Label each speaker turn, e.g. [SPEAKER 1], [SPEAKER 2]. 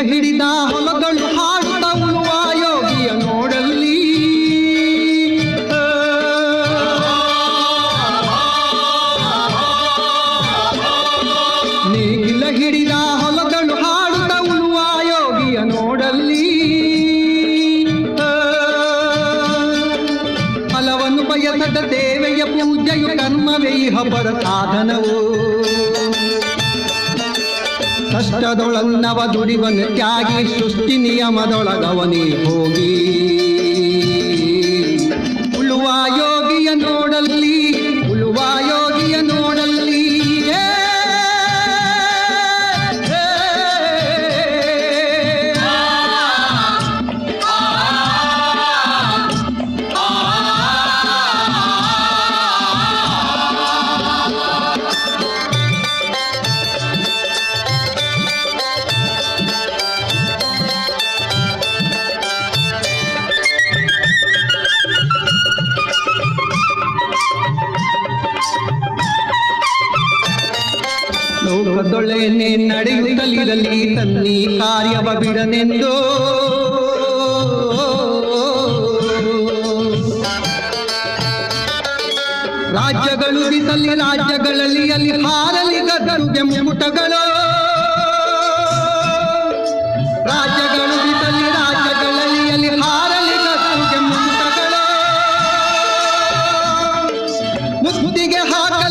[SPEAKER 1] ಹಿಡಿದ ಹೊಲಗಳು ಹಾಡುತ್ತ ಉಳುವ ಯೋಗಿಯ ನೋಡಲ್ಲಿ. ನೇಗಿಲ ಹಿಡಿದ ಹೊಲಗಳು ಹಾಡುತ್ತ ಉಳುವ ಯೋಗಿಯ ನೋಡಲ್ಲಿ. ಫಲವನ್ನು ಬಯಸದ ದೇವೆಯ ಪೂಜೆಯು ಕರ್ಮವೇ ಹಬ್ಬದ ಸಾಧನವು. ಕಷ್ಟದೊಳನ್ನವ ದುಡಿವನು ತ್ಯಾಗಿ ಸೃಷ್ಟಿ ನಿಯಮದೊಳಗವನೇ ಹೋಗಿ. ಉಳುವ ಯೋಗಿಯ ನೋಡಲ್ಲಿ, ಉಳುವ ಯೋಗಿಯ ನೋಡಲ್ಲಿ. ಲೋಕದೊಳೆನೆ ನಡೆಯುತ್ತಲಿರಲಿ ತನ್ನಿ ಕಾರ್ಯವ ಬಿಡನೆಂದು. ರಾಜ್ಯಗಳು ಬಿಸಲಿ ರಾಜ್ಯಗಳಲ್ಲಿ ಅಲ್ಲಿ ಹಾರಲಿ ಗದರು ಬೆಂಬುಟಗಳು. ರಾಜ್ಯಗಳು ಬಿಸಲಿ ರಾಜ್ಯಗಳಲ್ಲಿ ಅಲ್ಲಿ ಹಾರಲಿ ಗದರು ಬೆಂಬುಟಗಳು. ಮುತ್ತಿಗೆ ಹಾಕ